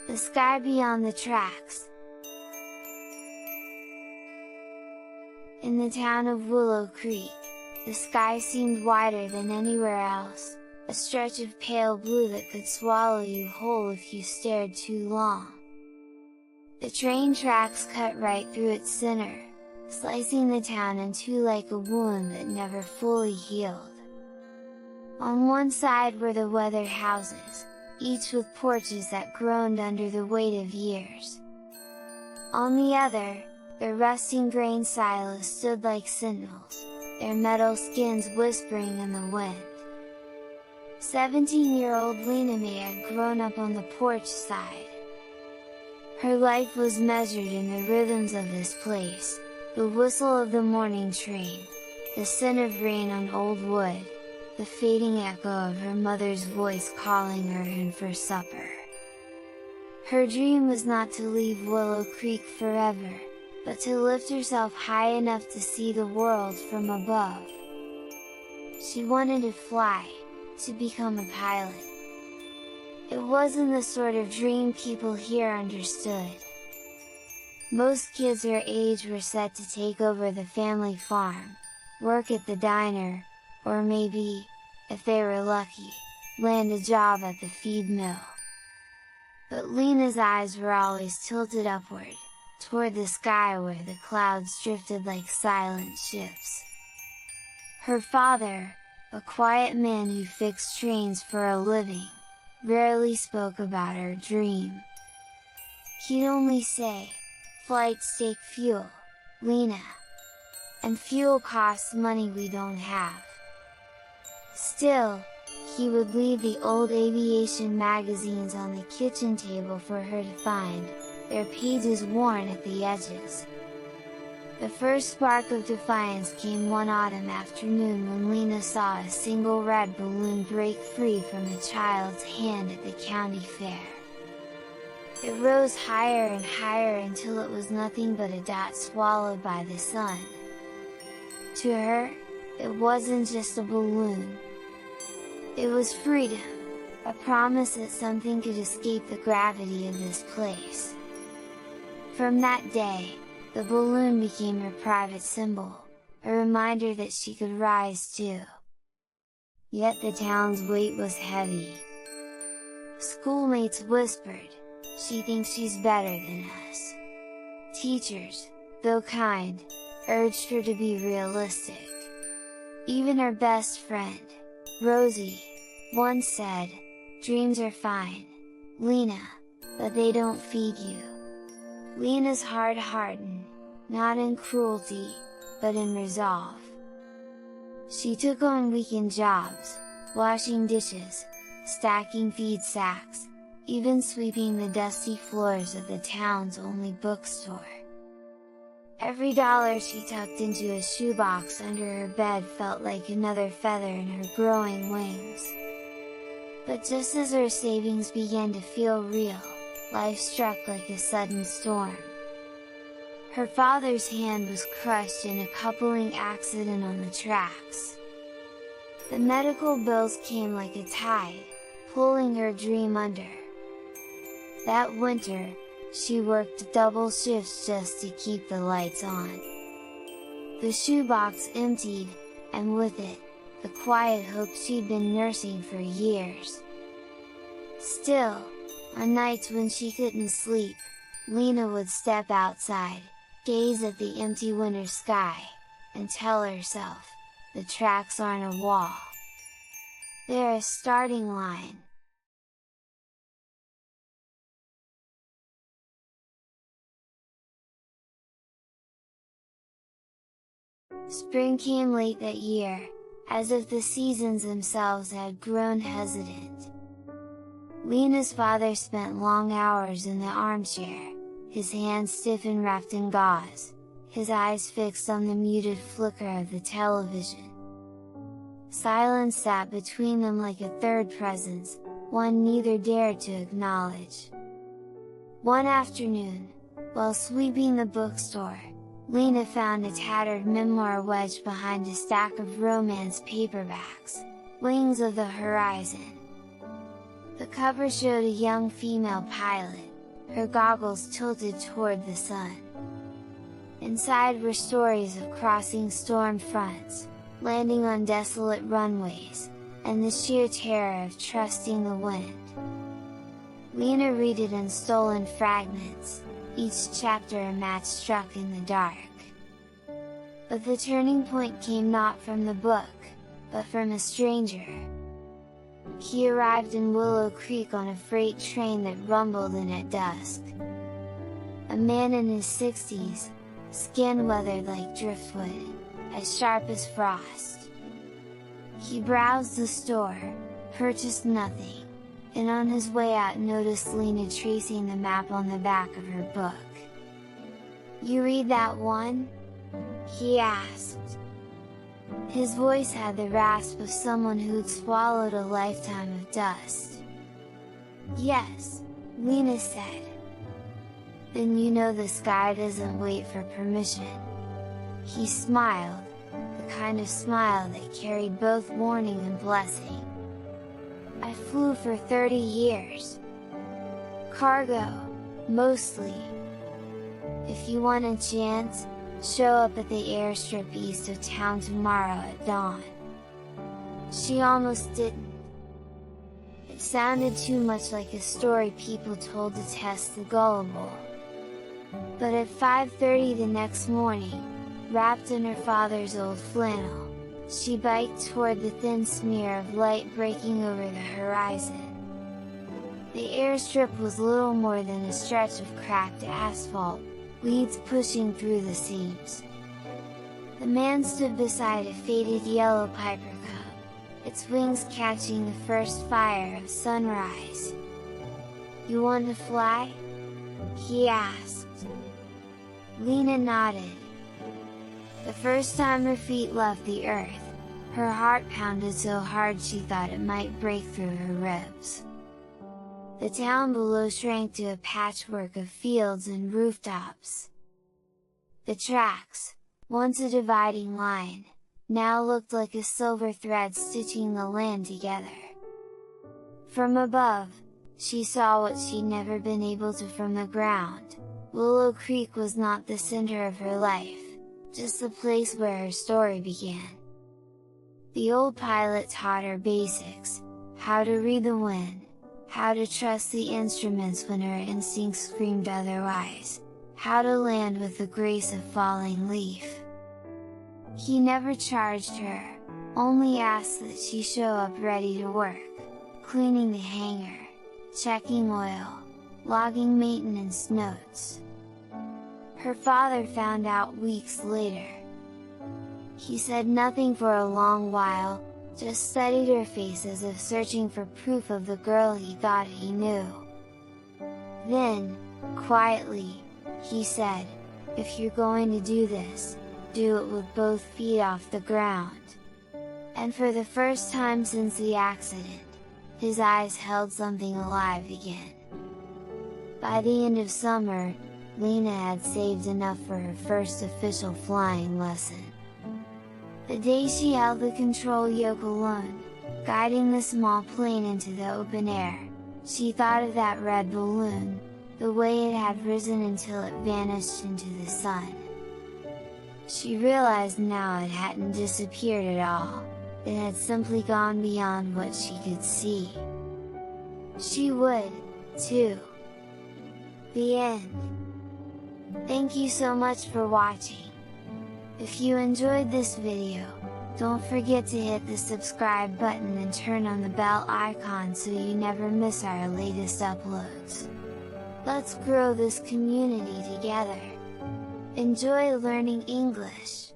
The sky beyond the tracks. In the town of Willow Creek, the sky seemed wider than anywhere else, a stretch of pale blue that could swallow you whole if you stared too long. The train tracks cut right through its center, slicing the town in two like a wound that never fully healed. On one side were the weathered houses, each with porches that groaned under the weight of years. On the other, the rusting grain silos stood like sentinels, their metal skins whispering in the wind. 17-year-old Lena Mae had grown up on the porch side. Her life was measured in the rhythms of this place, the whistle of the morning train, the scent of rain on old wood, the fading echo of her mother's voice calling her in for supper. Her dream was not to leave Willow Creek forever, but to lift herself high enough to see the world from above. She wanted to fly, to become a pilot. It wasn't the sort of dream people here understood. Most kids her age were set to take over the family farm, work at the diner, or maybe, if they were lucky, land a job at the feed mill. But Lena's eyes were always tilted upward, toward the sky where the clouds drifted like silent ships. Her father, a quiet man who fixed trains for a living, rarely spoke about her dream. He'd only say, "Flights take fuel, Lena. And fuel costs money we don't have." Still, he would leave the old aviation magazines on the kitchen table for her to find, their pages worn at the edges. The first spark of defiance came one autumn afternoon when Lena saw a single red balloon break free from a child's hand at the county fair. It rose higher and higher until it was nothing but a dot swallowed by the sun. To her, it wasn't just a balloon. It was freedom, a promise that something could escape the gravity of this place. From that day, the balloon became her private symbol, a reminder that she could rise too. Yet the town's weight was heavy. Schoolmates whispered, "She thinks she's better than us." Teachers, though kind, urged her to be realistic. Even her best friend, Rosie, once said, "Dreams are fine, Lena, but they don't feed you." Lena's heart hardened, not in cruelty, but in resolve. She took on weekend jobs, washing dishes, stacking feed sacks, even sweeping the dusty floors of the town's only bookstore. Every dollar she tucked into a shoebox under her bed felt like another feather in her growing wings. But just as her savings began to feel real, life struck like a sudden storm. Her father's hand was crushed in a coupling accident on the tracks. The medical bills came like a tide, pulling her dream under. That winter, she worked double shifts just to keep the lights on. The shoebox emptied, and with it, the quiet hope she'd been nursing for years. Still, on nights when she couldn't sleep, Lena would step outside, gaze at the empty winter sky, and tell herself, the tracks aren't a wall. They're a starting line. Spring came late that year, as if the seasons themselves had grown hesitant. Lena's father spent long hours in the armchair, his hands stiff and wrapped in gauze, his eyes fixed on the muted flicker of the television. Silence sat between them like a third presence, one neither dared to acknowledge. One afternoon, while sweeping the bookstore, Lena found a tattered memoir wedged behind a stack of romance paperbacks, Wings of the Horizon. The cover showed a young female pilot, her goggles tilted toward the sun. Inside were stories of crossing storm fronts, landing on desolate runways, and the sheer terror of trusting the wind. Lena read it in stolen fragments, each chapter a match struck in the dark. But the turning point came not from the book, but from a stranger. He arrived in Willow Creek on a freight train that rumbled in at dusk. A man in his 60s, skin weathered like driftwood, as sharp as frost. He browsed the store, purchased nothing, and on his way out noticed Lena tracing the map on the back of her book. "You read that one?" he asked. His voice had the rasp of someone who'd swallowed a lifetime of dust. "Yes," Lena said. "Then you know this guy doesn't wait for permission." He smiled, the kind of smile that carried both warning and blessing. "I flew for 30 years. Cargo, mostly. If you want a chance, show up at the airstrip east of town tomorrow at dawn." She almost didn't. It sounded too much like a story people told to test the gullible. But at 5:30 the next morning, wrapped in her father's old flannel, she biked toward the thin smear of light breaking over the horizon. The airstrip was little more than a stretch of cracked asphalt, weeds pushing through the seams. The man stood beside a faded yellow Piper Cub, its wings catching the first fire of sunrise. "You want to fly?" he asked. Lena nodded. The first time her feet left the earth, her heart pounded so hard she thought it might break through her ribs. The town below shrank to a patchwork of fields and rooftops. The tracks, once a dividing line, now looked like a silver thread stitching the land together. From above, she saw what she'd never been able to from the ground. Willow Creek was not the center of her life, just the place where her story began. The old pilot taught her basics, how to read the wind, how to trust the instruments when her instincts screamed otherwise, how to land with the grace of falling leaf. He never charged her, only asked that she show up ready to work, cleaning the hangar, checking oil, logging maintenance notes. Her father found out weeks later. He said nothing for a long while, just studied her face as if searching for proof of the girl he thought he knew. Then, quietly, he said, "If you're going to do this, do it with both feet off the ground." And for the first time since the accident, his eyes held something alive again. By the end of summer, Lena had saved enough for her first official flying lesson. The day she held the control yoke alone, guiding the small plane into the open air, she thought of that red balloon, the way it had risen until it vanished into the sun. She realized now it hadn't disappeared at all, it had simply gone beyond what she could see. She would, too. The end. Thank you so much for watching. If you enjoyed this video, don't forget to hit the subscribe button and turn on the bell icon so you never miss our latest uploads. Let's grow this community together! Enjoy learning English!